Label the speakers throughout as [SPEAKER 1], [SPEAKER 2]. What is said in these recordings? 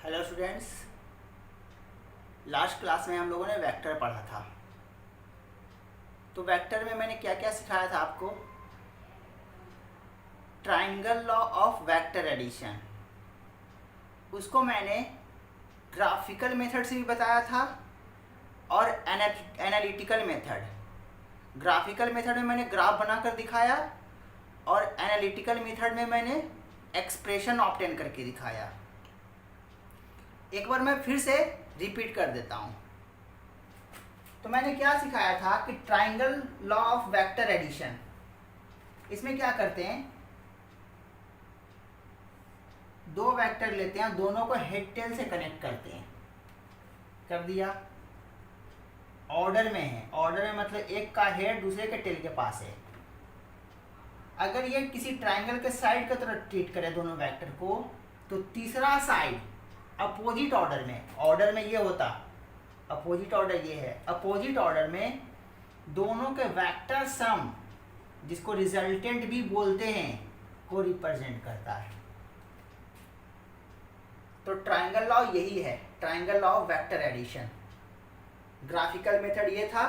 [SPEAKER 1] Hello students. Last class में हम लोगों ने वेक्टर पढ़ा था। तो वेक्टर में मैंने क्या क्या सिखाया था आपको। Triangle law of vector addition, उसको मैंने ग्राफिकल मेथड से भी बताया था और एनालिटिकल मेथड। ग्राफिकल मेथड में मैंने ग्राफ बनाकर दिखाया और एनालिटिकल मेथड में मैंने एक्सप्रेशन ऑब्टेन करके दिखाया। एक बार मैं फिर से रिपीट कर देता हूँ। तो मैंने क्या सिखाया था कि triangle law of vector addition, इसमें क्या करते हैं, दो वेक्टर लेते हैं, दोनों को हेड टेल से कनेक्ट करते हैं। कर दिया। ऑर्डर में है, ऑर्डर में मतलब एक का हेड दूसरे के टेल के पास है। अगर ये किसी ट्राइंगल के साइड की तरह ट्रीट करें दोनों वेक्टर को, तो तीसरा साइड अपोजिट ऑर्डर में, ऑर्डर में ये होता, अपोजिट ऑर्डर ये है, अपोजिट ऑर्डर में दोनों के वेक्टर सम, जिसको रिजल्टेंट भी बोलते हैं, को रिप्रेजेंट करता है। तो ट्राइंगल लॉ यही है, triangle law of vector addition. Graphical method ये था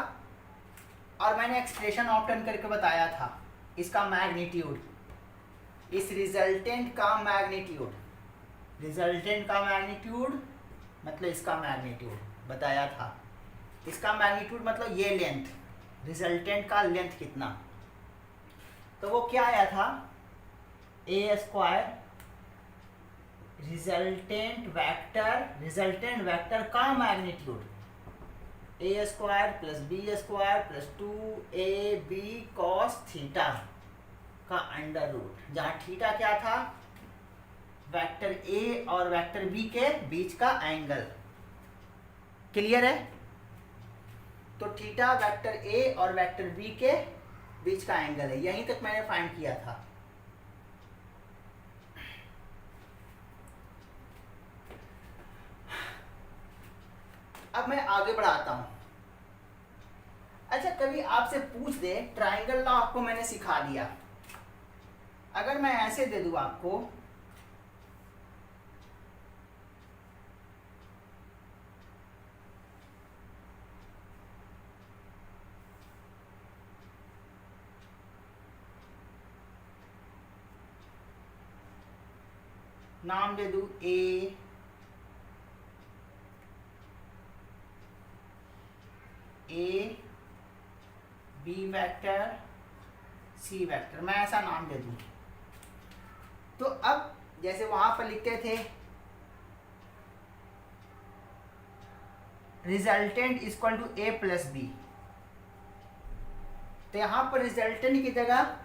[SPEAKER 1] और मैंने एक्सप्रेशन ऑब्टेन करके बताया था इसका मैग्नीट्यूड, इस रिजल्टेंट का मैग्नीट्यूड, रिजल्टेंट का मैग्नीट्यूड मतलब इसका मैग्नीट्यूड बताया था। इसका मैग्नीट्यूड मतलब ये लेंथ, रिजल्टेंट का लेंथ कितना। तो वो क्या आया था, ए स्क्वायर रिजल्टेंट वेक्टर का magnitude A square plus B square plus 2ab cos theta का अंडर रूट, जहाँ थीटा क्या था, वेक्टर ए और वेक्टर बी के बीच का एंगल। क्लियर है। तो थीटा वेक्टर ए और वेक्टर बी के बीच का एंगल है, यहीं तक मैंने फाइंड किया था। अब मैं आगे बढ़ाता हूं। अच्छा, कभी आपसे पूछ दे, ट्राइंगल लॉ आपको मैंने सिखा दिया, अगर मैं ऐसे दे दूं आपको, नाम दे दूं A B vector C vector, मैं ऐसा नाम दे दूं, तो अब जैसे वहां पर लिखते थे resultant equal to A plus B, तो यहां पर रिजल्टेंट की जगह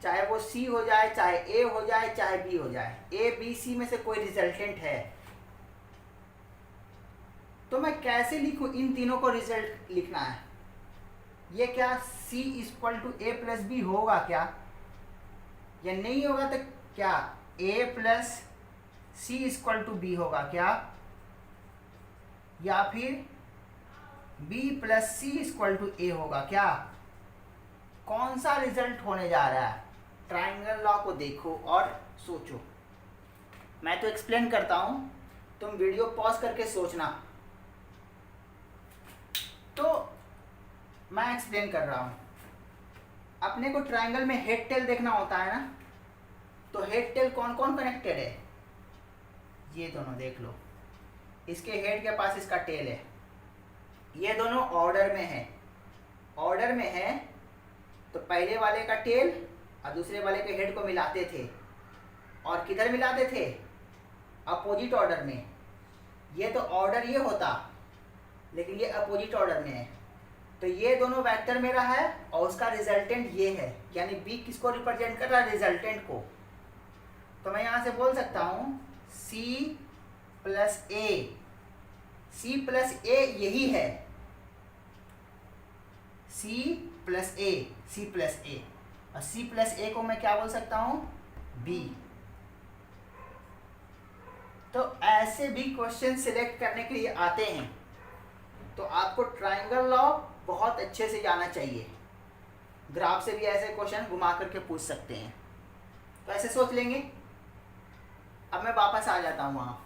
[SPEAKER 1] चाहे वो सी हो जाए, चाहे ए हो जाए, चाहे बी हो जाए, ए बी सी में से कोई रिजल्टेंट है, तो मैं कैसे लिखूं, इन तीनों को रिजल्ट लिखना है। ये क्या C equal to A plus B होगा क्या, या नहीं होगा, तो क्या A plus C equal to B होगा क्या, या फिर B plus C equal to A होगा क्या, कौन सा रिजल्ट होने जा रहा है। ट्राइंगल लॉ को देखो और सोचो। मैं तो एक्सप्लेन करता हूं, तुम वीडियो पॉज करके सोचना। तो मैं एक्सप्लेन कर रहा हूं। अपने को ट्राइंगल में हेड टेल देखना होता है ना, तो हेड टेल कौन कौन कनेक्टेड है, ये दोनों देख लो, इसके हेड के पास इसका टेल है, ये दोनों ऑर्डर में है, ऑर्डर में है, तो पहले वाले का टेल और दूसरे वाले के हेड को मिलाते थे, और किधर मिलाते थे, अपोजिट ऑर्डर में। ये तो ऑर्डर ये होता, लेकिन ये अपोजिट ऑर्डर में है, तो ये दोनों वेक्टर मेरा है और उसका रिजल्टेंट ये है, यानी बी किसको रिप्रेजेंट कर रहा है, रिजल्टेंट को। तो मैं यहां से बोल सकता हूं C प्लस ए, C प्लस ए यही है, C प्लस ए, C प्लस ए, और C प्लस ए को मैं क्या बोल सकता हूं, B। तो ऐसे भी क्वेश्चन सिलेक्ट करने के लिए आते हैं, तो आपको ट्राइंगल लॉ बहुत अच्छे से जाना चाहिए। ग्राफ से भी ऐसे क्वेश्चन घुमा करके पूछ सकते हैं, तो ऐसे सोच लेंगे। अब मैं वापस आ जाता हूँ वहाँ।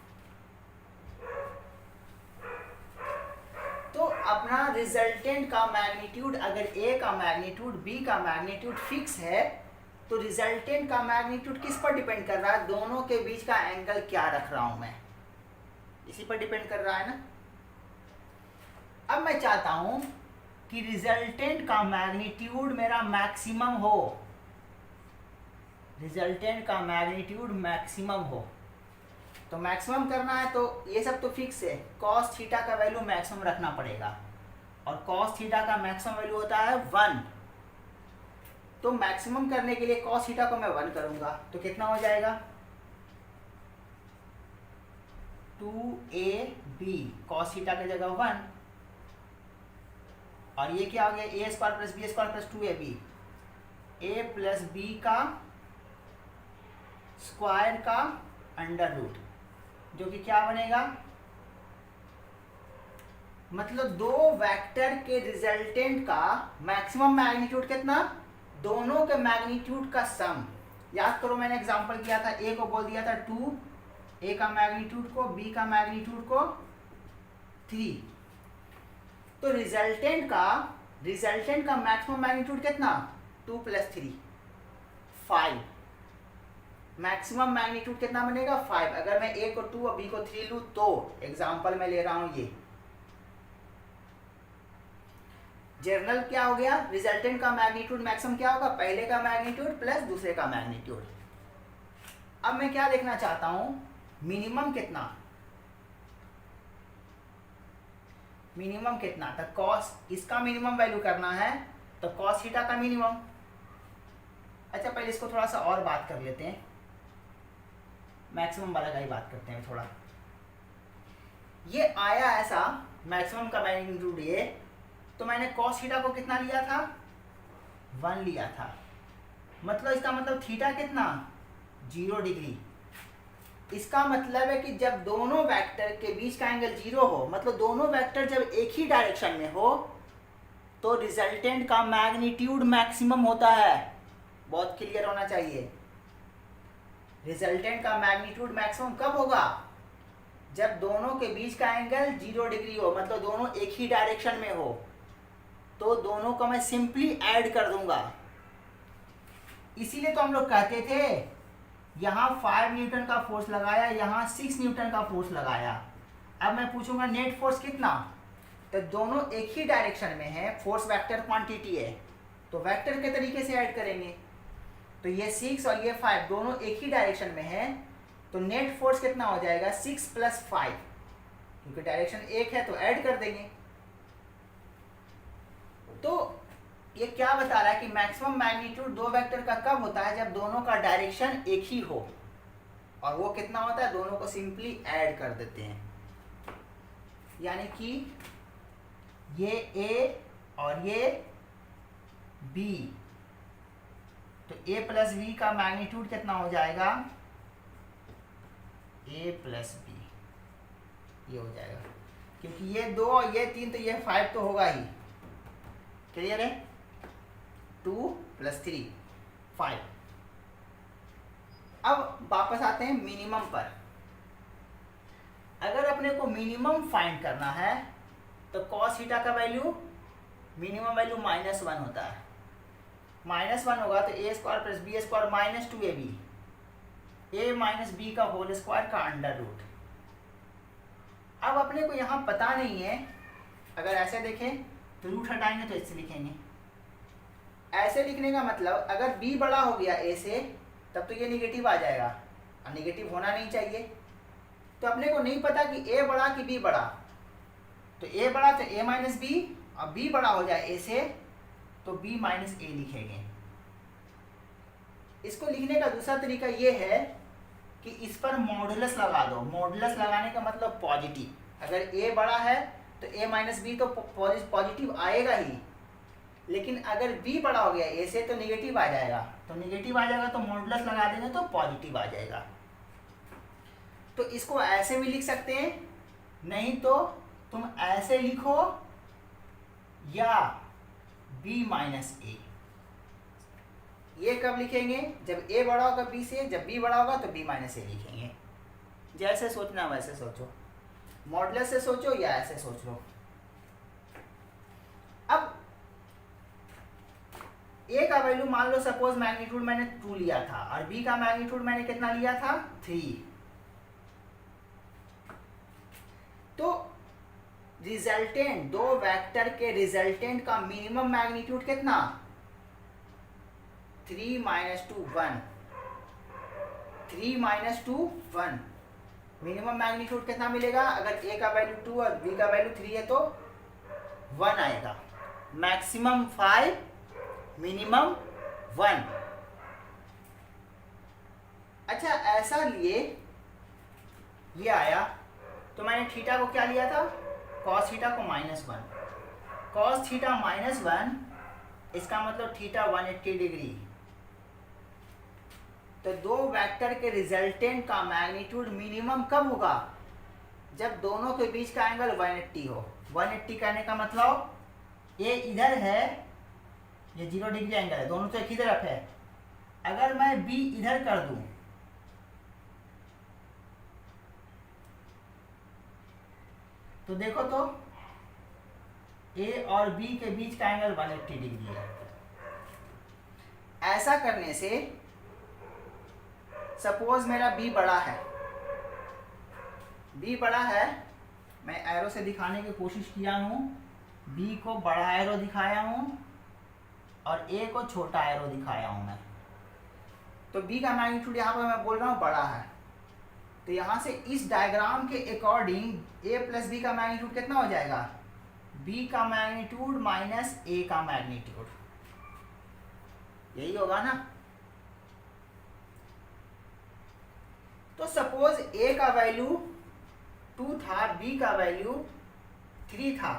[SPEAKER 1] अपना रिजल्टेंट का मैग्नीट्यूड, अगर ए का मैग्नीट्यूड बी का मैग्नीट्यूड फिक्स है तो रिजल्टेंट का मैग्नीट्यूड किस पर डिपेंड कर रहा है? दोनों के बीच का एंगल क्या रख रहा हूं मैं, इसी पर डिपेंड कर रहा है ना। अब मैं चाहता हूं कि रिजल्टेंट का मैग्नीट्यूड मेरा मैक्सिमम हो, रिजल्टेंट का मैग्नीट्यूड मैक्सिमम हो। तो मैक्सिमम करना है तो ये सब तो फिक्स है, कॉस थीटा का वैल्यू मैक्सिमम रखना पड़ेगा और कॉस थीटा का मैक्सिमम वैल्यू होता है 1। तो मैक्सिमम करने के लिए कॉस थीटा को मैं 1 करूंगा तो कितना हो जाएगा? 2ab कॉस थीटा की जगह 1, और ये क्या हो गया? A square plus B square plus 2ab, A plus B का स्क्वायर का अंडर रूट, जो कि क्या बनेगा? मतलब दो वेक्टर के रिजल्टेंट का मैक्सिमम मैग्नीट्यूड कितना? दोनों के मैग्नीट्यूड का सम। याद करो मैंने एग्जांपल किया था, ए को बोल दिया था 2, ए का मैग्नीट्यूड को, बी का मैग्नीट्यूड को 3। तो रिजल्टेंट का मैक्सिमम मैग्नीट्यूड कितना? 2 प्लस 3 5। मैक्सिमम मैग्नीट्यूड कितना बनेगा? 5। अगर मैं ए को 2 और बी को 3 लूँ तो एग्जांपल में ले रहा हूं ये जनरल क्या हो गया? रिजल्टेंट का मैग्नीट्यूड मैक्सिमम क्या होगा? पहले का मैग्नीट्यूड प्लस दूसरे का मैग्नीट्यूड। अब मैं क्या देखना चाहता हूं? मिनिमम कितना, मिनिमम कितना? तो कॉस, इसका मिनिमम वैल्यू करना है तो कॉस थीटा का मिनिमम। अच्छा पहले इसको थोड़ा सा और बात कर लेते हैं, मैक्सिमम वाला का ही बात करते हैं थोड़ा। ये आया ऐसा मैक्सिमम का मैग्नीट्यूड ये, तो मैंने कॉस थीटा को कितना लिया था? 1 लिया था। मतलब इसका मतलब थीटा कितना? 0 डिग्री। इसका मतलब है कि जब दोनों वेक्टर के बीच का एंगल 0 हो, मतलब दोनों वेक्टर जब एक ही डायरेक्शन में हो, तो रिजल्टेंट का मैग्नीट्यूड मैक्सिमम होता है। बहुत क्लियर होना चाहिए। रिजल्टेंट का मैग्नीट्यूड मैक्सिमम कब होगा? जब दोनों के बीच का एंगल 0 डिग्री हो, मतलब दोनों एक ही डायरेक्शन में हो। तो दोनों को मैं सिंपली ऐड कर दूंगा। इसीलिए तो हम लोग कहते थे यहाँ 5 न्यूटन का फोर्स लगाया, यहाँ 6 न्यूटन का फोर्स लगाया। अब मैं पूछूंगा नेट फोर्स कितना? तो दोनों एक ही डायरेक्शन में है, फोर्स वेक्टर क्वांटिटी है, तो वेक्टर के तरीके से ऐड करेंगे। तो ये 6 और ये 5 दोनों एक ही डायरेक्शन में है, तो नेट फोर्स कितना हो जाएगा? 6 + 5, क्योंकि डायरेक्शन एक है तो ऐड कर देंगे। तो ये क्या बता रहा है कि मैक्सिमम मैग्नीट्यूड दो वेक्टर का कब होता है? जब दोनों का डायरेक्शन एक ही हो। और वो कितना होता है? दोनों को सिंपली ऐड कर देते हैं। यानी कि ये A और ये B, तो A + B का मैग्नीट्यूड कितना हो जाएगा? A + B, ये हो जाएगा। क्योंकि ये 2 और ये 3 तो ये 5 तो होगा ही। क्लियर है? 2 + 3 5। अब वापस आते हैं मिनिमम पर। अगर अपने को मिनिमम फाइंड करना है तो cos थीटा का वैल्यू, मिनिमम वैल्यू -1 होता है। -1 होगा तो a² + b² - 2ab, a - b का होल स्क्वायर का अंडर रूट। अब अपने को यहाँ पता नहीं है, अगर ऐसे देखें तो रूट हटाएंगे तो इससे लिखेंगे। ऐसे लिखने का मतलब अगर b बड़ा हो गया a से, तब तो ये निगेटिव आ जाएगा, और निगेटिव होना नहीं चाहिए। तो अपने को नहीं पता कि a बड़ा कि b बड़ा, तो a बड़ा तो a - b, और b बड़ा हो जाए a से तो b - a लिखेंगे। इसको लिखने का दूसरा तरीका ये है कि इस पर मॉडुलस लगा दो। मॉडुलस लगाने का मतलब पॉजिटिव। अगर a बड़ा है तो a - b तो पॉजिटिव आएगा ही, लेकिन अगर b बड़ा हो गया a से तो निगेटिव आ जाएगा। तो निगेटिव आ जाएगा तो मॉडुलस लगा देंगे तो पॉजिटिव आ जाएगा। तो इसको ऐसे भी लिख सकते हैं, नहीं तो तुम ऐसे लिखो या b - a। ये कब लिखेंगे? जब a बड़ा होगा b से, जब b बड़ा होगा तो b - a लिखेंगे। जैसे सोचना वैसे सोचो, मॉडुलस से सोचो या ऐसे सोच लो। अब ए का वैल्यू मान लो सपोज मैग्नीट्यूड मैंने 2 लिया था और बी का मैग्नीट्यूड मैंने कितना लिया था 3। तो रिजल्टेंट, दो वेक्टर के रिजल्टेंट का मिनिमम मैग्नीट्यूड कितना 3 - 2 1, 3 - 2 1। मिनिमम मैग्नीट्यूड कितना मिलेगा? अगर ए का वैल्यू 2 और बी का वैल्यू 3 है तो 1 आएगा। Maximum 5, minimum 1। अच्छा ऐसा लिए ये आया तो मैंने थीटा को क्या लिया था? कॉस थीटा को -1। कॉस थीटा -1 इसका मतलब थीटा 180 डिग्री। तो दो वेक्टर के रिजल्टेंट का मैग्नीट्यूड मिनिमम कब होगा? जब दोनों के बीच का एंगल 180 हो। 180 कहने का मतलब ये इधर है, ये 0 डिग्री एंगल है, दोनों तो एक ही तरफ है। अगर मैं बी इधर कर दूं तो देखो तो ए और बी के बीच का एंगल 180 डिग्री है। ऐसा करने से सपोज मेरा बी बड़ा है, बी बड़ा है, मैं एरो से दिखाने की कोशिश किया हूँ, बी को बड़ा एरो दिखाया हूँ और ए को छोटा एरो दिखाया हूँ मैं। तो बी का मैग्नीट्यूड यहाँ पर मैं बोल रहा हूँ बड़ा है। तो यहाँ से इस डायग्राम के अकॉर्डिंग ए प्लस बी का मैग्नीट्यूड कितना हो जाएगा? बी का मैग्नीट्यूड माइनस ए का मैग्नीट्यूड, यही होगा ना। तो सपोज ए का वैल्यू 2 था, बी का वैल्यू 3 था,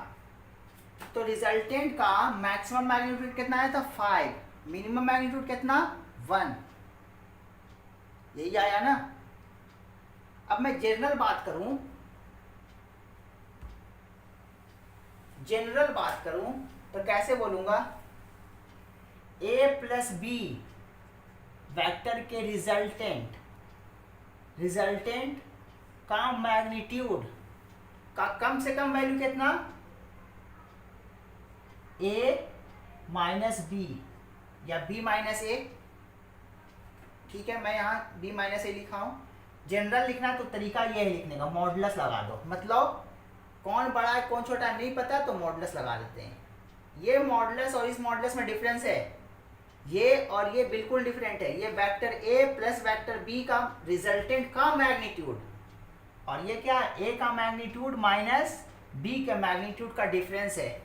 [SPEAKER 1] तो रिजल्टेंट का मैक्सिमम मैग्नीट्यूड कितना आया था? 5, मिनिमम मैग्नीट्यूड कितना? 1, यही आया ना। अब मैं जनरल बात करूं, जनरल बात करूं तो कैसे बोलूंगा? ए प्लस बी वेक्टर के रिजल्टेंट, रिजल्टेंट का मैग्नीट्यूड का कम से कम वैल्यू कितना? ए माइनस बी या बी माइनस ए। ठीक है, मैं यहाँ बी माइनस ए लिखा हूँ। जनरल लिखना तो तरीका ये है लिखने का, मॉडुलस लगा दो। मतलब कौन बड़ा है कौन छोटा है नहीं पता तो मॉडुलस लगा देते हैं। ये मॉडुलस और इस मॉडुलस में डिफरेंस है, ये और ये बिल्कुल डिफरेंट है। ये vector A plus vector B का रिजल्टेंट का मैग्नीट्यूड, और ये क्या? ए का मैग्नीट्यूड माइनस बी के मैग्नीट्यूड का डिफरेंस है।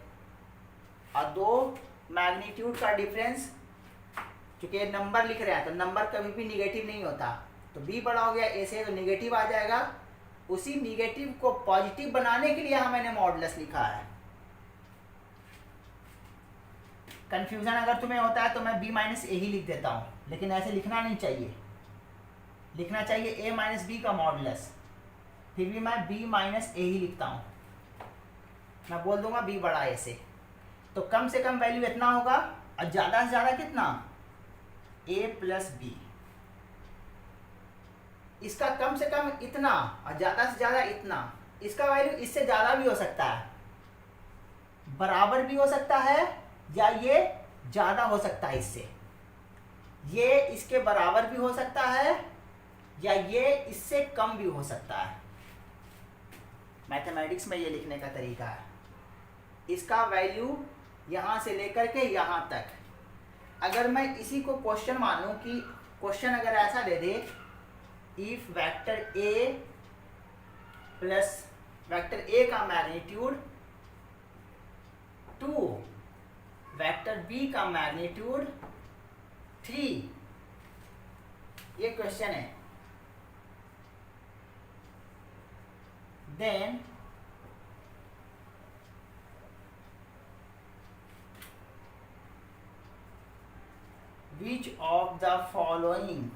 [SPEAKER 1] और दो मैग्नीट्यूड का डिफरेंस, क्योंकि नंबर लिख रहे हैं तो नंबर कभी भी निगेटिव नहीं होता। तो बी बड़ा हो गया ए से तो निगेटिव आ जाएगा। उसी निगेटिव को पॉजिटिव बनाने के लिए यहाँ मैंने मॉडुलस लिखा है। कंफ्यूजन अगर तुम्हें होता है तो मैं बी माइनस ए ही लिख देता हूँ, लेकिन ऐसे लिखना नहीं चाहिए। लिखना चाहिए ए माइनस बी का मॉडुलस, फिर भी मैं बी माइनस ए ही लिखता हूँ। मैं बोल दूंगा बी बड़ा ए से, तो कम से कम वैल्यू इतना होगा और ज़्यादा से ज़्यादा कितना? ए प्लस बी। इसका कम से कम इतना और ज़्यादा से ज़्यादा इतना। इसका वैल्यू इससे ज़्यादा भी हो सकता है, बराबर भी हो सकता है, या ये ज़्यादा हो सकता है इससे। ये इसके बराबर भी हो सकता है या ये इससे कम भी हो सकता है। मैथमेटिक्स में ये लिखने का तरीका है। इसका वैल्यू यहाँ से लेकर के यहाँ तक। अगर मैं इसी को क्वेश्चन मानूं कि क्वेश्चन अगर ऐसा दे दे, if vector A plus vector A का मैग्नीट्यूड 2, वेक्टर बी का मैग्नीट्यूड 3, ये क्वेश्चन है, then which of the following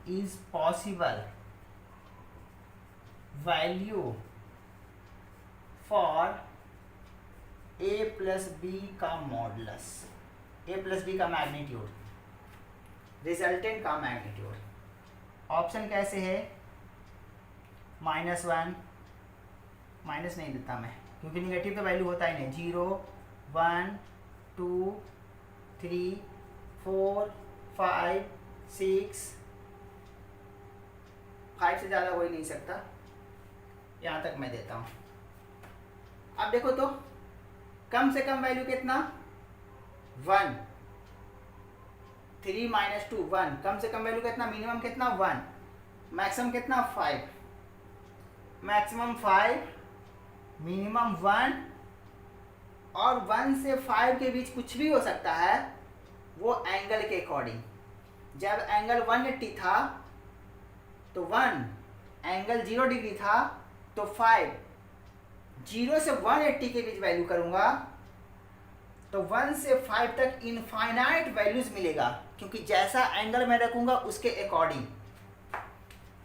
[SPEAKER 1] is possible value for a plus B का मॉडुलस, ए प्लस बी का मैग्नीट्यूड, रिजल्टेंट का मैग्नीट्यूड। ऑप्शन कैसे है? -1, minus नहीं देता मैं क्योंकि निगेटिव तो वैल्यू होता ही नहीं, 0 1 2 3 4 5 6, 5 से ज़्यादा हो ही नहीं सकता, यहाँ तक मैं देता हूँ। अब देखो तो कम से कम वैल्यू कितना 1, 3 - 2 1, कम से कम वैल्यू कितना, मिनिमम कितना 1, मैक्सिमम कितना 5, मैक्सिमम 5, मिनिमम 1, और 1 से 5 के बीच कुछ भी हो सकता है वो एंगल के अकॉर्डिंग। जब एंगल 180 था तो 1, एंगल 0 डिग्री था तो 5, 0 से 180 के बीच वैल्यू करूंगा तो 1 से 5 तक इनफाइनाइट वैल्यूज मिलेगा, क्योंकि जैसा एंगल मैं रखूंगा उसके अकॉर्डिंग।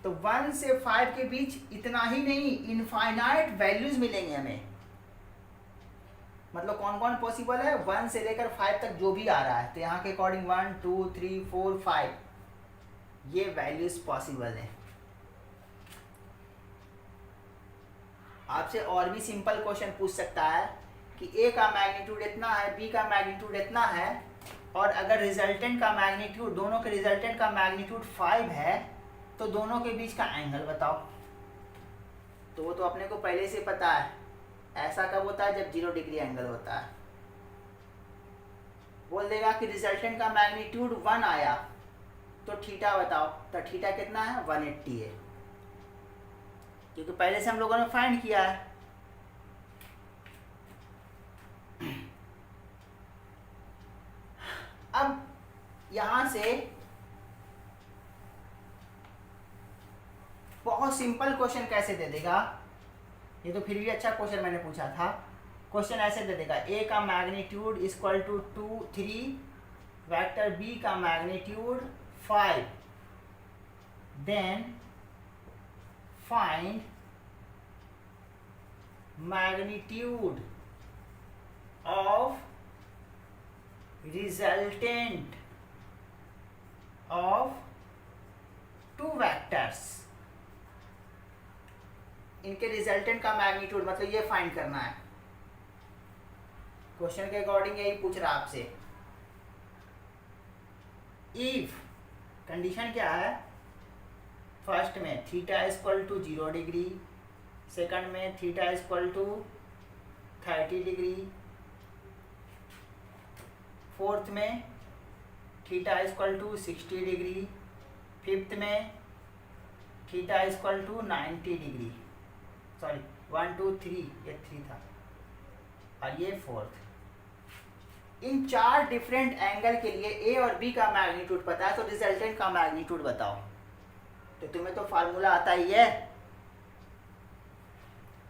[SPEAKER 1] तो 1 से 5 के बीच इतना ही नहीं, इनफाइनाइट वैल्यूज मिलेंगे हमें। मतलब कौन कौन पॉसिबल है, 1 से लेकर 5 तक जो भी आ रहा है, तो यहाँ के अकॉर्डिंग 1 2 3 4 5 ये वैल्यूज पॉसिबल है। आपसे और भी सिंपल क्वेश्चन पूछ सकता है कि ए का मैग्नीट्यूड इतना है, बी का मैग्नीट्यूड इतना है, और अगर रिजल्टेंट का मैग्नीट्यूड, दोनों के रिजल्टेंट का मैग्नीट्यूड 5 है तो दोनों के बीच का एंगल बताओ। तो वो तो अपने को पहले से पता है, ऐसा कब होता है जब 0 डिग्री एंगल होता है। बोल देगा कि रिजल्टेंट का मैग्नीट्यूड 1 आया तो थीटा बताओ, तो थीटा कितना है 180 है, क्योंकि पहले से हम लोगों ने फाइंड किया है। अब यहां से बहुत सिंपल क्वेश्चन कैसे दे देगा, ये तो फिर भी अच्छा क्वेश्चन मैंने पूछा था। क्वेश्चन ऐसे दे देगा, ए का magnitude equal to 2 3, vector B का magnitude 5, then find magnitude of resultant of 2 vectors. इनके रिजल्टेंट का मैग्नीट्यूड मतलब ये फाइंड करना है। क्वेश्चन के अकॉर्डिंग यही पूछ रहा आपसे। इफ कंडीशन क्या है, फर्स्ट में theta equal to 0 degree, second में theta equal to 30 degree, fourth में theta equal to 60 degree, fifth में theta equal to 90 degree, sorry 1 2 3, ये 3 था, और ये फोर्थ। इन 4 डिफरेंट एंगल के लिए ए और बी का मैग्नीट्यूड पता है, तो रिजल्टेंट का मैग्नीट्यूड बताओ। तो तुम्हें तो फार्मूला आता ही है,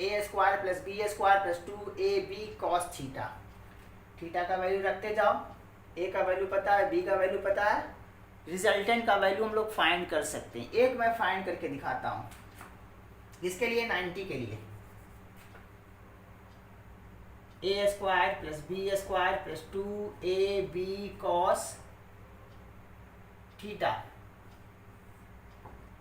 [SPEAKER 1] A square plus B square plus 2ab cos theta. Theta का वैल्यू रखते जाओ, ए का वैल्यू पता है, बी का वैल्यू पता है, रिजल्टेंट का वैल्यू हम लोग फाइंड कर सकते हैं। एक मैं फाइंड करके दिखाता हूँ, इसके लिए 90 के लिए A square plus B square plus 2ab cos theta.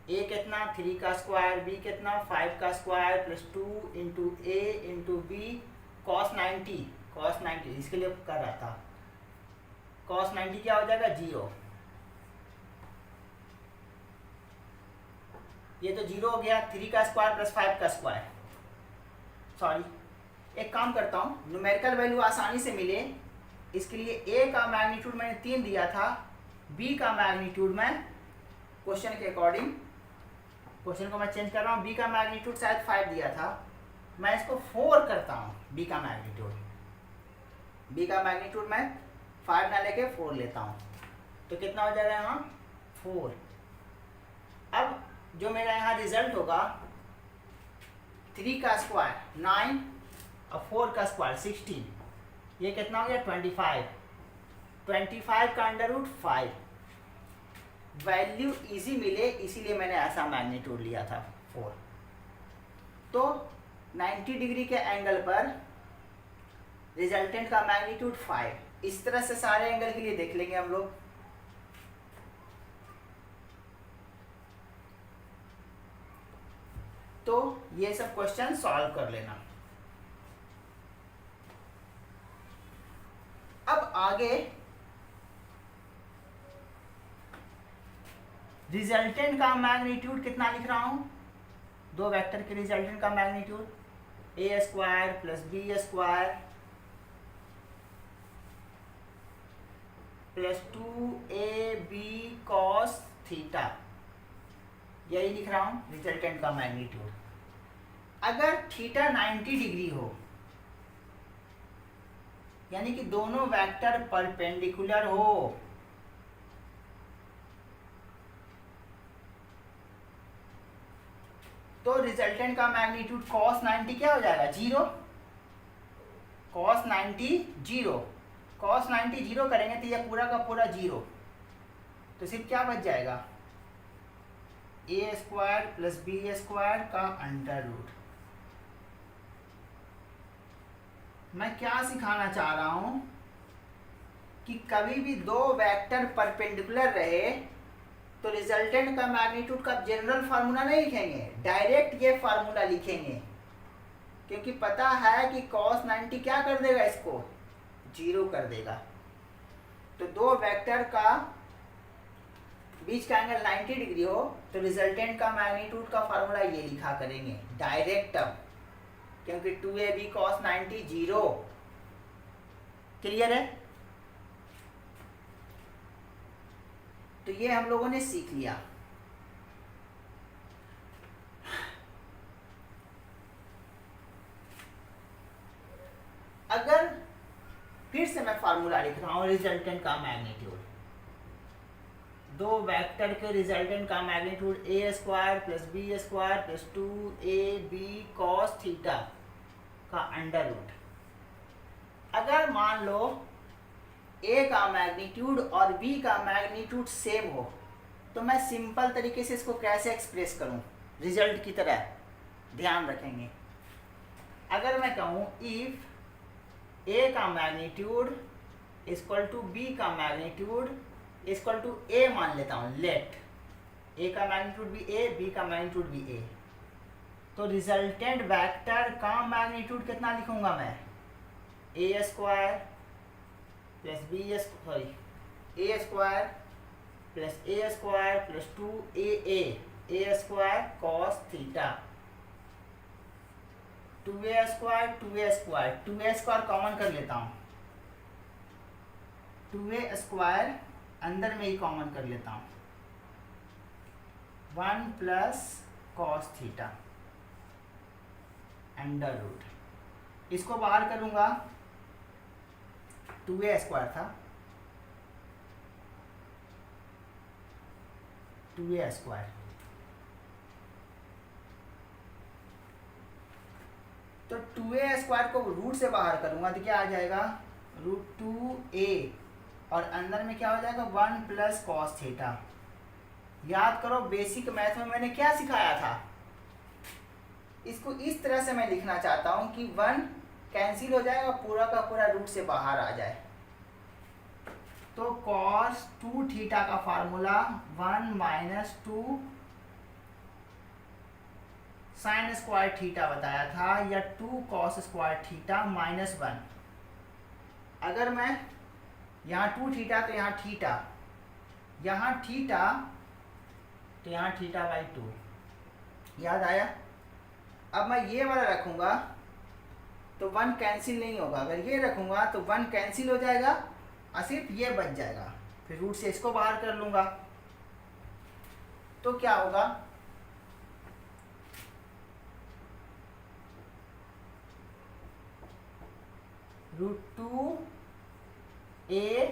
[SPEAKER 1] A कितना 3 का स्क्वायर, बी कितना 5 का square plus 2 into A into B cos 90, cos 90 इसके लिए कर रहा था। cos 90 क्या हो जाएगा 0, ये तो 0 हो गया। 3 का स्क्वायर प्लस 5 का स्क्वायर, सॉरी एक काम करता हूँ, न्यूमेरिकल वैल्यू आसानी से मिले इसके लिए ए का मैग्नीट्यूड मैंने 3 दिया था, बी का मैग्नीट्यूड मैं क्वेश्चन के अकॉर्डिंग, क्वेश्चन को मैं चेंज कर रहा हूँ, बी का मैग्नीट्यूड शायद 5 दिया था, मैं इसको 4 करता हूँ। बी का मैग्नीट्यूड मैं 5 ना लेके 4 लेता हूँ, तो कितना हो जाएगा यहाँ 4। अब जो मेरा यहाँ रिजल्ट होगा 3 का स्क्वायर 9 और 4 का स्क्वायर 16, ये कितना हो गया 25, 25 का √5। वैल्यू इजी मिले इसीलिए मैंने ऐसा मैग्नीट्यूड लिया था 4। तो 90 डिग्री के एंगल पर रिजल्टेंट का मैग्नीट्यूड 5। इस तरह से सारे एंगल के लिए देख लेंगे हम लोग। तो ये सब क्वेश्चन सॉल्व कर लेना। अब आगे रिजल्टेंट का मैग्नीट्यूड कितना लिख रहा हूं, दो वेक्टर के रिजल्टेंट का magnitude A square plus B square plus 2ab cos theta, यही लिख रहा हूं रिजल्टेंट का मैग्नीट्यूड। अगर थीटा 90 डिग्री हो, यानी कि दोनों वेक्टर परपेंडिकुलर हो, तो रिजल्टेंट का मैग्नीट्यूड cos 90 क्या हो जाएगा, 0। cos 90 0, cos 90 0 करेंगे तो यह पूरा का पूरा 0, तो सिर्फ क्या बच जाएगा, ए स्क्वायर प्लस बी स्क्वायर का अंडर रूट। मैं क्या सिखाना चाह रहा हूं कि कभी भी दो वेक्टर परपेंडिकुलर रहे तो रिजल्टेंट का मैग्नीट्यूड का जनरल फार्मूला नहीं लिखेंगे, डायरेक्ट ये फार्मूला लिखेंगे, क्योंकि पता है कि cos 90 क्या कर देगा, इसको 0 कर देगा। तो दो वेक्टर का बीच का एंगल 90 डिग्री हो तो रिजल्टेंट का मैग्नीट्यूड का फार्मूला ये लिखा करेंगे डायरेक्ट, अब क्योंकि 2ab cos 90 0। क्लियर है? तो ये हम लोगों ने सीख लिया। अगर फिर से मैं फार्मूला लिख रहा हूं रिजल्टेंट का मैग्नीट्यूड, दो वेक्टर के रिजल्टेंट का magnitude A square plus B square plus 2ab cos theta का अंडर रूट। अगर मान लो ए का मैग्नीट्यूड और बी का मैग्नीट्यूड सेम हो, तो मैं सिंपल तरीके से इसको कैसे एक्सप्रेस करूं रिजल्ट की तरह, ध्यान रखेंगे। अगर मैं कहूं इफ ए का मैग्नीट्यूड इक्वल टू बी का मैग्नीट्यूड इक्वल टू ए मान लेता हूं, लेट ए का मैग्नीट्यूड भी ए, बी का मैग्नीट्यूड भी ए, तो रिजल्टेंट वेक्टर का मैग्नीट्यूड कितना लिखूंगा मैं, A square plus B sorry A square plus 2a square cos theta, 2a square common कर लेता हूँ, 2a स्क्वायर अंदर में ही कॉमन कर लेता हूँ, 1 plus cos theta under root. इसको बाहर करूंगा, 2a स्क्वायर था, 2a स्क्वायर, तो 2a स्क्वायर को रूट से बाहर करूंगा तो क्या आ जाएगा, रूट 2a, और अंदर में क्या हो जाएगा 1 प्लस cos थीटा। याद करो बेसिक मैथ में मैंने क्या सिखाया था, इसको इस तरह से मैं लिखना चाहता हूं कि 1 कैंसिल हो जाए और पूरा का पूरा रूट से बाहर आ जाए। तो cos 2 थीटा का formula 1 minus 2 sine square theta बताया था, या 2 cos स्क्वायर थीटा माइनस 1। अगर मैं यहाँ 2 थीटा तो यहाँ थीटा, यहाँ थीटा तो यहाँ थीटा बाई 2, याद आया। अब मैं ये वाला रखूंगा तो 1 कैंसिल नहीं होगा, अगर ये रखूंगा तो 1 कैंसिल हो जाएगा और सिर्फ ये बच जाएगा, फिर रूट से इसको बाहर कर लूंगा तो क्या होगा, रूट 2a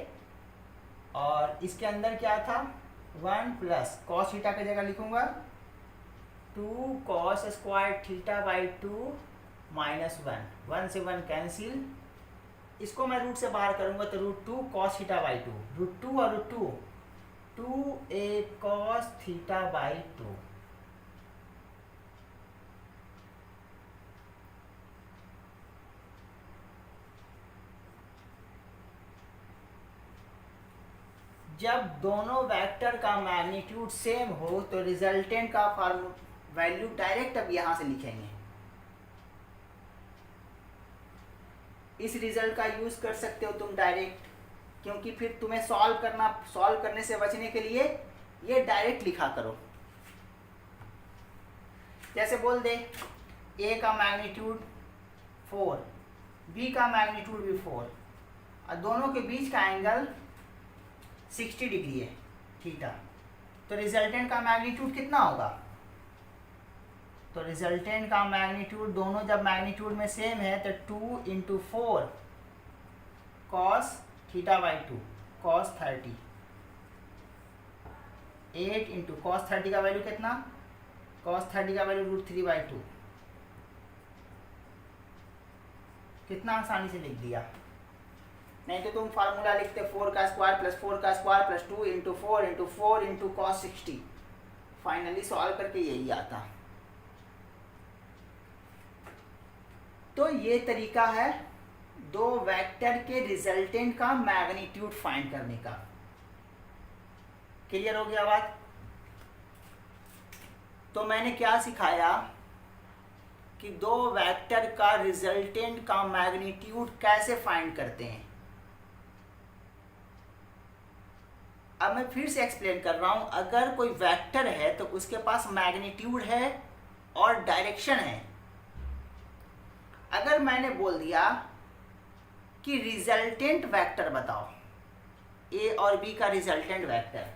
[SPEAKER 1] और इसके अंदर क्या था 1 प्लस cos थीटा की जगह लिखूंगा 2 cos square theta by 2 minus 1 से 1 कैंसिल, इसको मैं रूट से बाहर करूंगा तो root 2 cos theta by 2, root 2 और root 2a cos theta by 2। जब दोनों वेक्टर का मैग्नीट्यूड सेम हो तो रिजल्टेंट का वैल्यू डायरेक्ट अब यहां से लिखेंगे। इस रिजल्ट का यूज कर सकते हो तुम डायरेक्ट, क्योंकि फिर तुम्हें सॉल्व करने से बचने के लिए ये डायरेक्ट लिखा करो। जैसे बोल दे ए का मैग्नीट्यूड 4, बी का मैग्नीट्यूड भी 4 और दोनों के बीच का एंगल 60 डिग्री है थीटा, तो रिजल्टेंट का मैग्नीट्यूड कितना होगा? तो रिजल्टेंट का मैग्नीट्यूड, दोनों जब मैग्नीट्यूड में सेम है तो 2 into 4 cos theta by 2 cos 30, 8 into cos 30 का वैल्यू कितना? कॉस 30 का वैल्यू √3/2। कितना आसानी से लिख दिया। नहीं तो तुम फार्मूला लिखते 4 का स्क्वायर प्लस 4 का square plus 2 into 4 into 4 into cos 60, finally solve करके यही आता। तो ये तरीका है दो वेक्टर के रिजल्टेंट का मैग्नीट्यूड फाइंड करने का। क्लियर हो गया बात? तो मैंने क्या सिखाया कि दो वेक्टर का रिजल्टेंट का मैग्नीट्यूड कैसे फाइंड करते हैं। अब मैं फिर से एक्सप्लेन कर रहा हूं। अगर कोई वेक्टर है तो उसके पास मैग्नीट्यूड है और डायरेक्शन है। अगर मैंने बोल दिया कि रिजल्टेंट वेक्टर बताओ, ए और बी का रिजल्टेंट वेक्टर,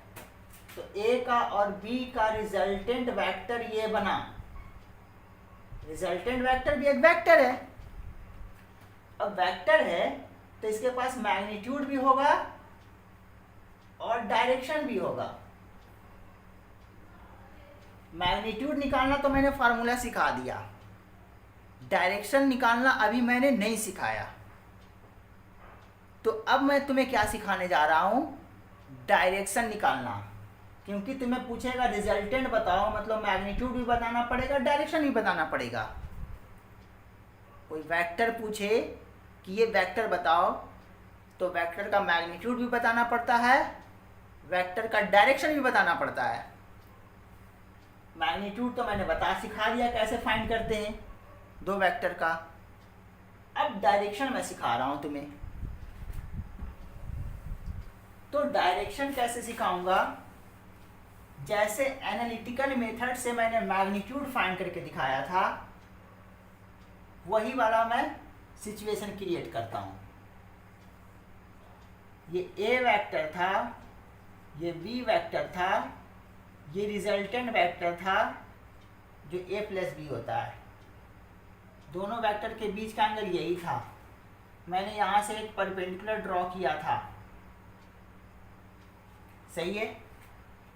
[SPEAKER 1] तो ए का और बी का रिजल्टेंट वेक्टर ये बना। रिजल्टेंट वेक्टर भी एक वेक्टर है। अब वेक्टर है तो इसके पास मैग्नीट्यूड भी होगा और डायरेक्शन भी होगा। मैग्नीट्यूड निकालना तो मैंने फार्मूला सिखा दिया, डायरेक्शन निकालना अभी मैंने नहीं सिखाया। तो अब मैं तुम्हें क्या सिखाने जा रहा हूं? डायरेक्शन निकालना। क्योंकि तुम्हें पूछेगा रिजल्टेंट बताओ, मतलब मैग्नीट्यूड भी बताना पड़ेगा, डायरेक्शन भी बताना पड़ेगा। कोई वेक्टर पूछे कि ये वेक्टर बताओ, तो वेक्टर का मैग्नीट्यूड भी बताना पड़ता है, वेक्टर का डायरेक्शन भी बताना पड़ता है। मैग्नीट्यूड तो मैंने सिखा दिया कैसे फाइंड करते हैं दो वेक्टर का। अब डायरेक्शन मैं सिखा रहा हूं तुम्हें। तो डायरेक्शन कैसे सिखाऊंगा? जैसे एनालिटिकल मेथड से मैंने मैग्नीट्यूड फाइंड करके दिखाया था, वही वाला मैं सिचुएशन क्रिएट करता हूं। ये ए वेक्टर था, ये बी वेक्टर था, ये रिजल्टेंट वेक्टर था जो ए प्लस बी होता है। दोनों वेक्टर के बीच का एंगल यही था। मैंने यहां से एक परपेंडिकुलर ड्रॉ किया था, सही है।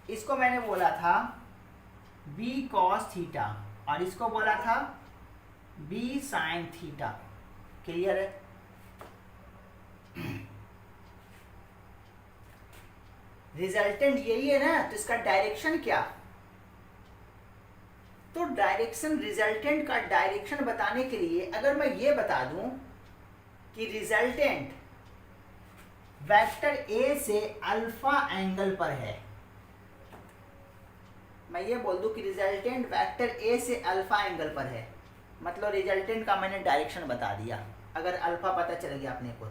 [SPEAKER 1] इसको मैंने बोला था b cos थीटा और इसको बोला था b sin थीटा। क्लियर है? रिजल्टेंट यही है ना, तो इसका डायरेक्शन क्या? तो डायरेक्शन, रिजल्टेंट का डायरेक्शन बताने के लिए अगर मैं ये बता दूं कि रिजल्टेंट वेक्टर ए से अल्फा एंगल पर है, मैं ये बोल दूं कि रिजल्टेंट वेक्टर ए से अल्फा एंगल पर है, मतलब रिजल्टेंट का मैंने डायरेक्शन बता दिया। अगर अल्फा पता चल गया अपने को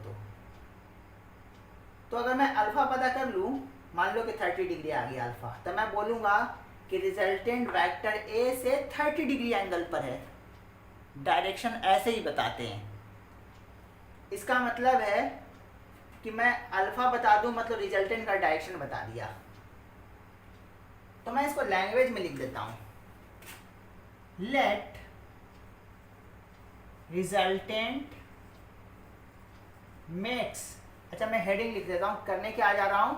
[SPEAKER 1] तो अगर मैं अल्फा पता कर लूं, मान लो कि 30 डिग्री आ गया अल्फा, तो मैं बोलूंगा कि रिजल्टेंट वेक्टर ए से 30 डिग्री एंगल पर है। डायरेक्शन ऐसे ही बताते हैं। इसका मतलब है कि मैं अल्फा बता दूं, मतलब रिजल्टेंट का डायरेक्शन बता दिया। तो मैं इसको लैंग्वेज में लिख देता हूं। लेट रिजल्टेंट मेक्स, अच्छा मैं हेडिंग लिख देता हूं। करने क्या जा रहा हूं?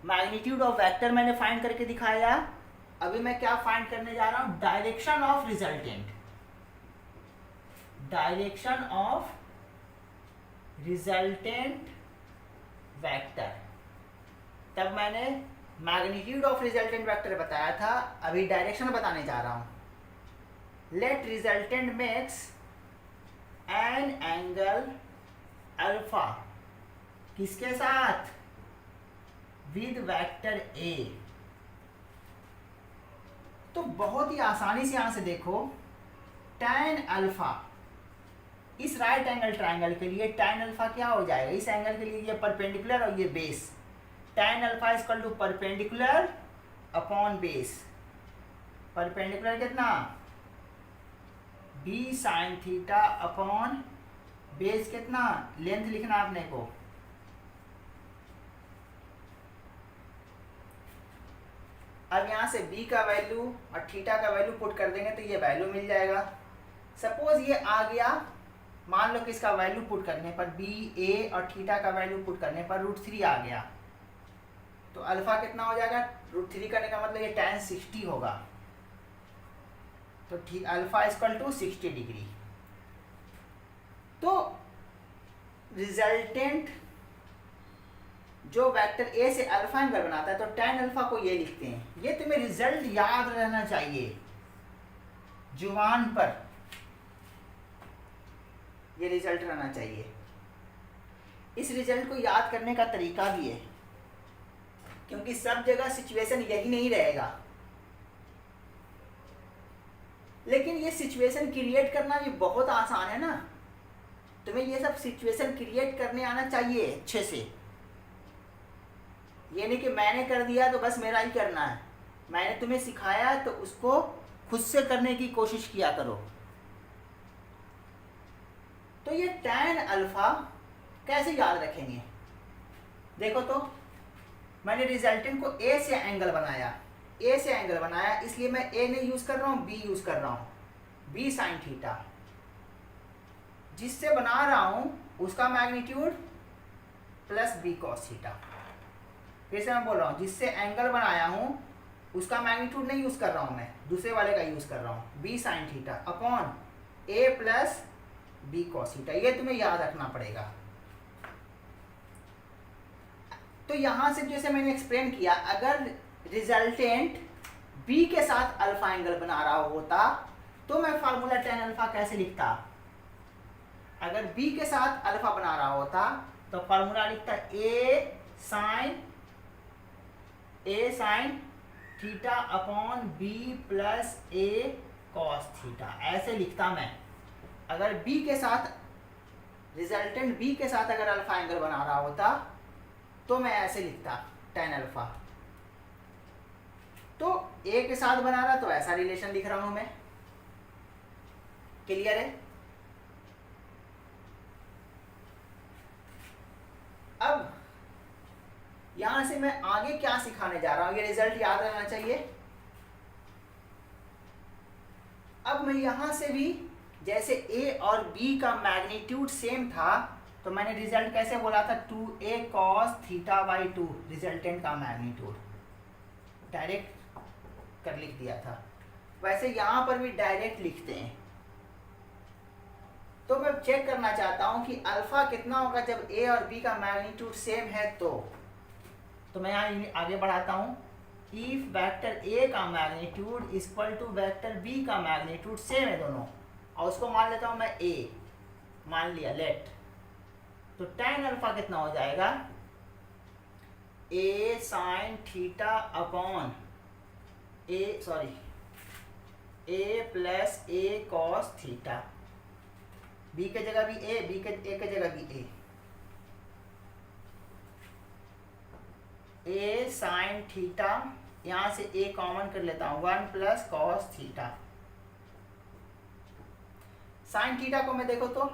[SPEAKER 1] मैग्नीट्यूड ऑफ वेक्टर मैंने फाइंड करके दिखाया। अभी मैं क्या फाइंड करने जा रहा हूं? Direction of resultant. Direction of resultant vector. तब मैंने मैग्नीट्यूड ऑफ रिजल्टेंट वेक्टर बताया था, अभी डायरेक्शन बताने जा रहा हूं। Let resultant makes an angle alpha, किसके साथ? With vector A. तो बहुत ही आसानी से यहाँ से देखो, tan अल्फा इस राइट एंगल ट्राइंगल के लिए tan अल्फा क्या हो जाएगा, इस एंगल के लिए ये परपेंडिकुलर और ये base, tan alpha equal to perpendicular upon base. Perpendicular कितना, b sine theta upon base कितना, लेंथ लिखना आपने को। अब यहाँ से b का वैल्यू और थीटा का वैल्यू पुट कर देंगे तो ये वैल्यू मिल जाएगा। सपोज ये आ गया, मान लो कि इसका वैल्यू पुट करने पर b a और थीटा का वैल्यू पुट करने पर √3 आ गया, तो अल्फा कितना हो जाएगा, √3 करने का मतलब ये tan 60 होगा। तो ठीक अल्फा इक्वल टू 60 डिग्री। तो रिजल्टेंट जो वेक्टर ए से अल्फा एंगल बनाता है, तो tan अल्फा को ये लिखते हैं। ये तुम्हें रिजल्ट याद रहना चाहिए जुबान पर, ये रिजल्ट रहना चाहिए। इस रिजल्ट को याद करने का तरीका भी है, क्योंकि सब जगह सिचुएशन यही नहीं रहेगा, लेकिन ये सिचुएशन क्रिएट करना भी बहुत आसान है ना। तुम्हें ये सब सिचुएशन क्रिएट करने आना चाहिए अच्छे से। ये नहीं कि मैंने कर दिया तो बस मेरा ही करना है, मैंने तुम्हें सिखाया तो उसको खुद से करने की कोशिश किया करो। तो ये tan अल्फा कैसे याद रखेंगे, देखो तो मैंने रिजल्टेंट को a से एंगल बनाया, a से एंगल बनाया, इसलिए मैं a नहीं यूज कर रहा हूँ, b यूज कर रहा हूँ, b साइन थीटा। जिससे बना रहा हूँ उसका magnitude plus b cos theta. फिर से मैं बोल रहा हूँ, जिससे एंगल बनाया हूँ उसका मैग्नीट्यूड नहीं यूज कर रहा हूँ, मैं दूसरे वाले का यूज कर रहा हूँ, b sine theta upon a plus b cos theta. ये तुम्हें याद रखना पड़ेगा। तो यहां से जैसे मैंने एक्सप्लेन किया, अगर रिजल्टेंट b के साथ अल्फा एंगल बना रहा होता तो मैं फार्मूला tan अल्फा कैसे लिखता। अगर b के साथ अल्फा बना रहा होता तो फार्मूला लिखता a sign theta upon b plus a cos theta, ऐसे लिखता मैं। अगर b के साथ रिजल्टेंट b के साथ अगर अल्फा एंगल बना रहा होता तो मैं ऐसे लिखता tan अल्फा। तो a के साथ बना रहा तो ऐसा रिलेशन लिख रहा हूं मैं। क्लियर है। अब यहां से मैं आगे क्या सिखाने जा रहा हूं, ये रिजल्ट याद रहना चाहिए। अब मैं यहां से भी जैसे a और b का मैग्नीट्यूड सेम था तो मैंने रिजल्ट कैसे बोला था, 2a cos theta by 2 resultant का मैग्नीट्यूड डायरेक्ट कर लिख दिया था। वैसे यहां पर भी डायरेक्ट लिखते हैं। तो मैं चेक करना चाहता हूं कि अल्फा कितना होगा जब a और b का मैग्नीट्यूड सेम है। तो मैं यहाँ आगे बढ़ाता हूं, इफ वेक्टर a का magnitude equal to vector b का मैग्नीट्यूड सेम है दोनों, और उसको मान लेता हूं मैं a, मान लिया लेट। तो tan अल्फा कितना हो जाएगा, a sign theta upon a plus a cos theta. b के जगह भी a, a के जगह भी a साइन थीटा, यहां से a कॉमन कर लेता हूं, 1 plus cos theta. Sine theta को मैं देखो तो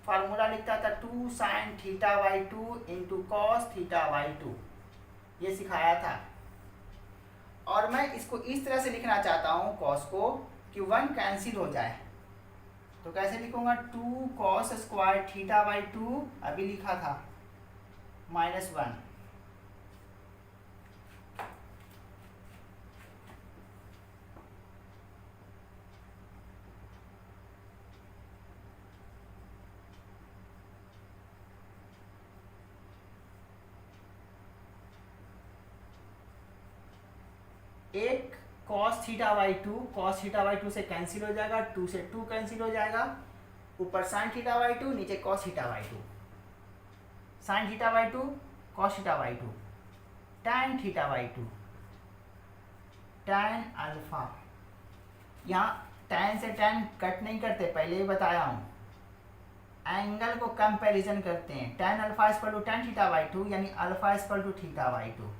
[SPEAKER 1] फार्मूला लिखता था 2 sine theta by 2 into cos theta by 2, ये सिखाया था। और मैं इसको इस तरह से लिखना चाहता हूं कॉस को कि 1 कैंसिल हो जाए। तो कैसे लिखूंगा, 2 कॉस स्क्वायर थीटा बाई 2 अभी लिखा था -1। एक cos theta by 2, cos theta by 2 से कैंसिल हो जाएगा, 2 से 2 कैंसिल हो जाएगा, ऊपर sin थीटा बाई 2, नीचे cos theta by 2, sin theta by 2, cos theta by 2, tan theta by 2, tan alpha, यहाँ tan से tan कट नहीं करते, पहले ही बताया हूँ, एंगल को कंपैरिजन करते हैं। tan alpha equal to tan theta by 2, यानी alpha equal to theta by 2।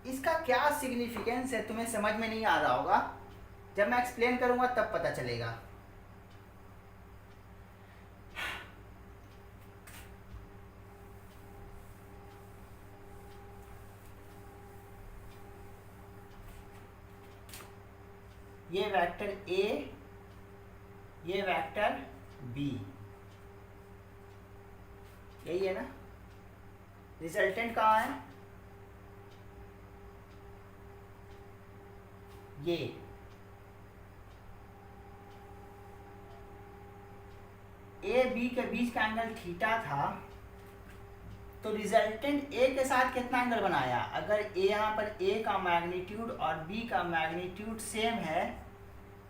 [SPEAKER 1] इसका क्या सिग्निफिकेंस है तुम्हें समझ में नहीं आ रहा होगा, जब मैं एक्सप्लेन करूंगा तब पता चलेगा। ये वेक्टर A, ये वेक्टर B, यही है ना। रिजल्टेंट कहाँ है, ये ए बी के बीच का एंगल थीटा था, तो रिजल्टेंट ए के साथ कितना एंगल बनाया। अगर ए यहाँ पर ए का मैग्नीट्यूड और बी का मैग्नीट्यूड सेम है,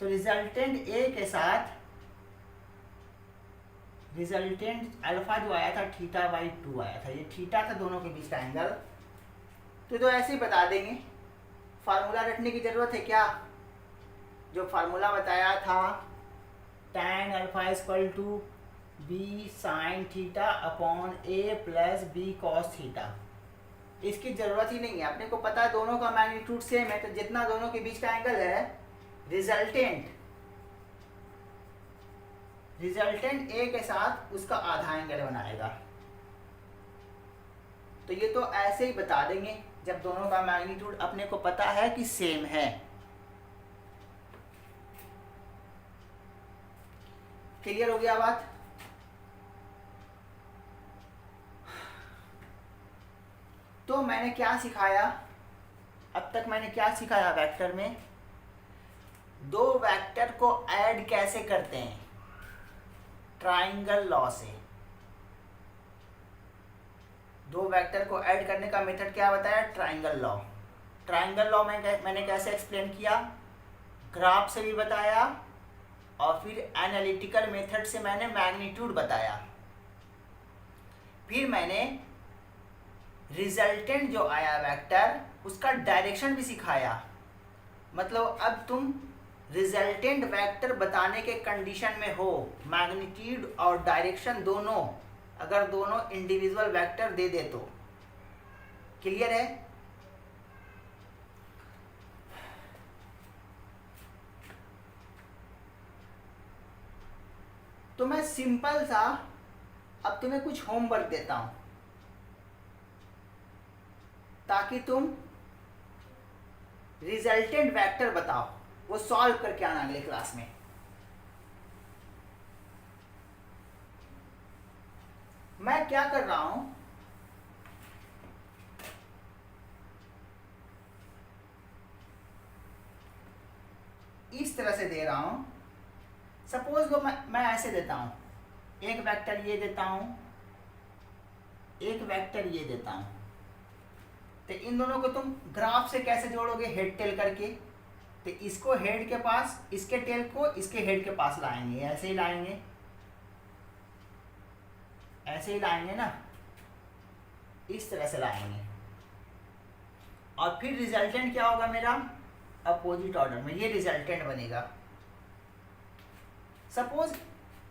[SPEAKER 1] तो रिजल्टेंट ए के साथ रिजल्टेंट अल्फा जो आया था थीटा बाई 2 आया था, ये थीटा था दोनों के बीच का एंगल। तो ऐसे ही बता देंगे, फार्मूला रटने की जरूरत है क्या। जो फार्मूला बताया था tan alpha equal to B sine theta upon A plus B cos theta, इसकी जरूरत ही नहीं है, अपने को पता है दोनों का मैग्नीट्यूड सेम है, तो जितना दोनों के बीच का एंगल है, रिजल्टेंट ए के साथ उसका आधा एंगल बनाएगा। तो ये तो ऐसे ही बता देंगे जब दोनों का मैग्नीट्यूड अपने को पता है कि सेम है। क्लियर हो गया बात। तो मैंने क्या सिखाया अब तक, मैंने क्या सिखाया वेक्टर में, दो वेक्टर को ऐड कैसे करते हैं, ट्राइंगल लॉ से। दो वेक्टर को ऐड करने का मेथड क्या बताया, ट्राइंगल लॉ। ट्राइंगल लॉ में मैंने कैसे एक्सप्लेन किया, ग्राफ से भी बताया और फिर एनालिटिकल मेथड से मैंने मैग्नीट्यूड बताया। फिर मैंने रिजल्टेंट जो आया वेक्टर, उसका डायरेक्शन भी सिखाया। मतलब अब तुम रिजल्टेंट वेक्टर बताने के कंडीशन में हो, मैग्नीट्यूड और डायरेक्शन दोनों, अगर दोनों इंडिविजुअल वेक्टर दे दे तो। क्लियर है। तो मैं सिंपल सा अब तुम्हें कुछ होमवर्क देता हूं, ताकि तुम रिजल्टेंट वेक्टर बताओ, वो सॉल्व करके आना अगले क्लास में। मैं क्या कर रहा हूं, इस तरह से दे रहा हूं। सपोज को मैं ऐसे देता हूं, एक वेक्टर ये देता हूं, एक वेक्टर ये देता हूं। तो इन दोनों को तुम ग्राफ से कैसे जोड़ोगे, हेड टेल करके। तो इसको हेड के पास, इसके टेल को इसके हेड के पास लाएंगे, ऐसे ही लाएंगे, ऐसे ही लाएंगे ना, इस तरह से लाएंगे। और फिर रिजल्टेंट क्या होगा मेरा, अपोजिट ऑर्डर में ये रिजल्टेंट बनेगा। सपोज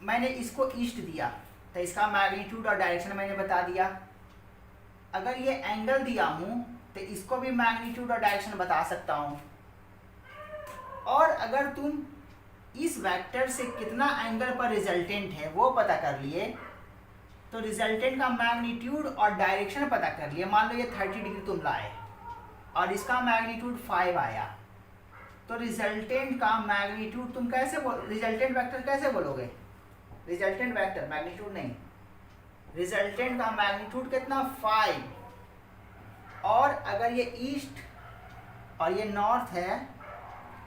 [SPEAKER 1] मैंने इसको ईस्ट दिया, तो इसका मैग्नीट्यूड और डायरेक्शन मैंने बता दिया। अगर ये एंगल दिया हूं, तो इसको भी मैग्नीट्यूड और डायरेक्शन बता सकता हूं। और अगर तुम इस वेक्टर से कितना एंगल पर रिजल्टेंट है वो पता कर लिए, तो रिजल्टेंट का मैग्नीट्यूड और डायरेक्शन पता कर लिए। मान लो ये 30 डिग्री तुम लाए और इसका मैग्नीट्यूड 5 आया, तो रिजल्टेंट का मैग्नीट्यूड तुम कैसे रिजल्टेंट वेक्टर कैसे बोलोगे, रिजल्टेंट वेक्टर मैग्नीट्यूड नहीं, रिजल्टेंट का मैग्नीट्यूड कितना, 5। और अगर ये ईस्ट और ये नॉर्थ है,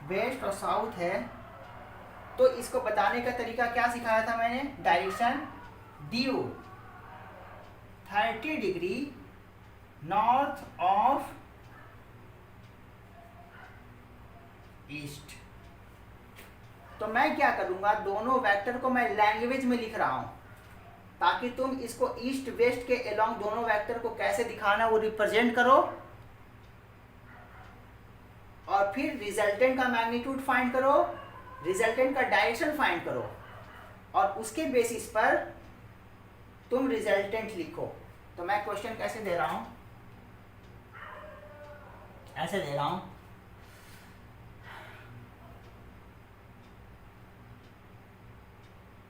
[SPEAKER 1] वेस्ट और साउथ है, तो इसको बताने का तरीका क्या सिखाया था मैंने, direction due 30 degree north of east. तो मैं क्या करूंगा, दोनों वेक्टर को मैं लैंग्वेज में लिख रहा हूं, ताकि तुम इसको ईस्ट वेस्ट के अलोंग दोनों वेक्टर को कैसे दिखाना वो रिप्रेजेंट करो, और फिर रिजल्टेंट का मैग्नीट्यूड फाइंड करो, रिजल्टेंट का डायरेक्शन फाइंड करो, और उसके बेसिस पर तुम रिजल्टेंट लिखो। तो मैं क्वेश्चन कैसे दे रहा हूं, ऐसे दे रहा हूं,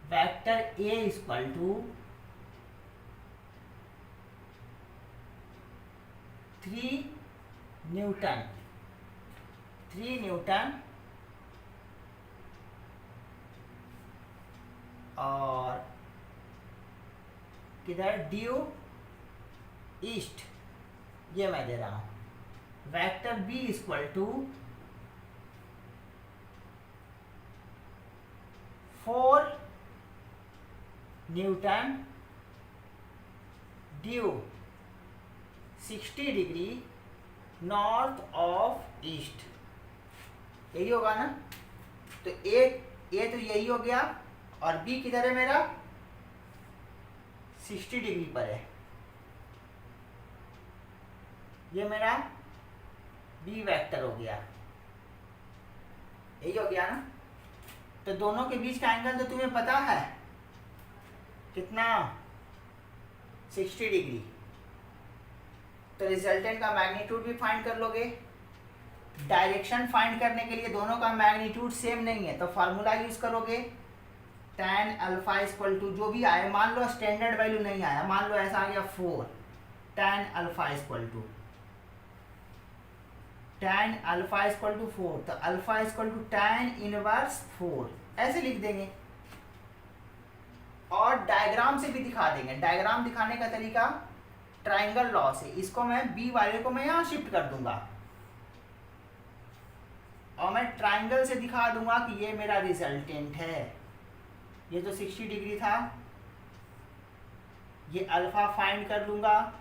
[SPEAKER 1] vector A equal to 3 newton, 3 newton और किधर ड्यू ईस्ट, ये मैं दे रहा हूं। Vector B equal to 4 newton due 60 degree north of east, यही होगा ना। तो ए तो यही हो गया, और बी किधर है मेरा, 60 डिग्री पर है, ये मेरा बी वेक्टर हो गया, यही हो गया ना। तो दोनों के बीच का एंगल तो तुम्हें पता है कितना, 60 डिग्री। तो रिजल्टेंट का मैग्नीट्यूड भी फाइंड कर लोगे। डायरेक्शन फाइंड करने के लिए दोनों का मैग्नीट्यूड सेम नहीं है, तो फार्मूला यूज करोगे, tan अल्फा इक्वल टू जो भी आए, मान लो स्टैंडर्ड वैल्यू नहीं आया, मान लो ऐसा आ गया 4, tan अल्फा इक्वल टू 4, तो alpha equal to tan inverse 4, ऐसे लिख देंगे। और डायग्राम से भी दिखा देंगे। डायग्राम दिखाने का तरीका ट्राइंगल लॉ से, इसको मैं बी वाले को मैं यहाँ शिफ्ट कर दूंगा और मैं ट्राइंगल से दिखा दूंगा कि ये मेरा रिजल्टेंट है। ये तो 60 डिग्री था, ये अल्फा फाइंड कर लूंगा,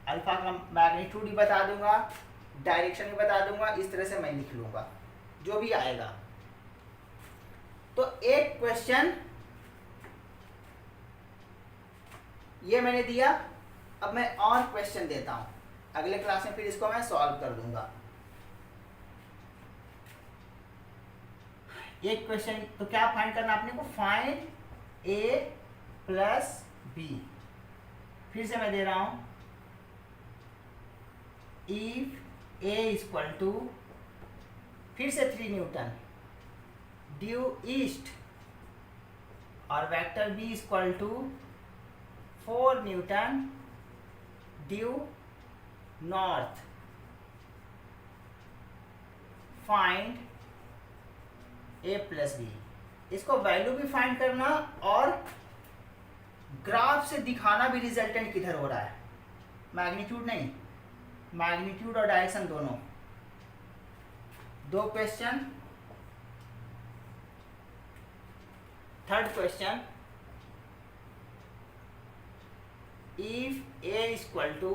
[SPEAKER 1] अल्फा का मैग्नीट्यूड भी बता दूंगा, डायरेक्शन भी बता दूंगा, इस तरह से मैं लिख लूंगा जो भी आएगा। तो एक क्वेश्चन ये मैंने दिया। अब मैं और क्वेश्चन देता हूं, अगले क्लास में फिर इसको मैं सॉल्व कर दूंगा। एक क्वेश्चन तो क्या फाइंड करना आपने को, फाइंड ए प्लस बी। फिर से मैं दे रहा हूं, इफ ए इक्वल टू फिर से 3 न्यूटन ड्यू ईस्ट और vector B equal to 4 newton due north, find A plus B. इसको वैल्यू भी फाइंड करना और ग्राफ से दिखाना भी रिजल्टेंट किधर हो रहा है, मैग्नीट्यूड नहीं, मैग्नीट्यूड और डायरेक्शन दोनों। 2 question. Third question, if A equal to,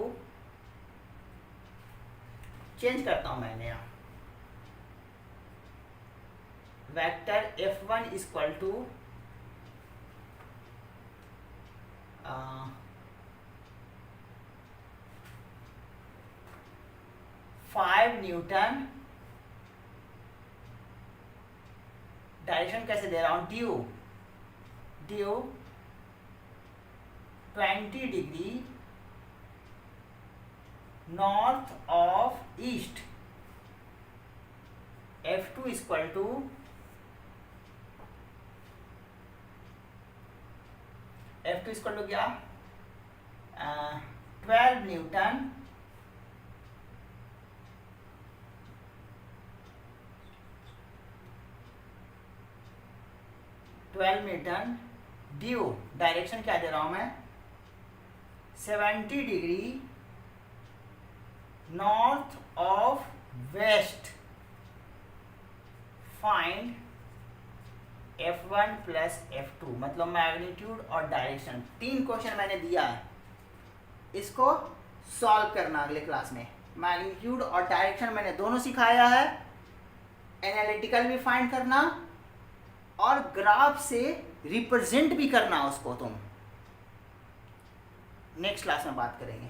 [SPEAKER 1] change करता हूं मैंने यहाँ, vector F1 equal to 5 newton, direction कैसे दे रहा हूं, due 20 degree north of east, F2 equal to क्या, 12 न्यूटन ड्यू, डायरेक्शन क्या दे रहा हूं मैं, 70 degree north of west, find F1 plus F2, मतलब मैग्नीट्यूड और डायरेक्शन। 3 क्वेश्चन मैंने दिया है, इसको सॉल्व करना अगले क्लास में। मैग्नीट्यूड और डायरेक्शन मैंने दोनों सिखाया है, एनालिटिकल भी फाइंड करना और ग्राफ से रिप्रेजेंट भी करना उसको तुम। नेक्स्ट क्लास में बात करेंगे।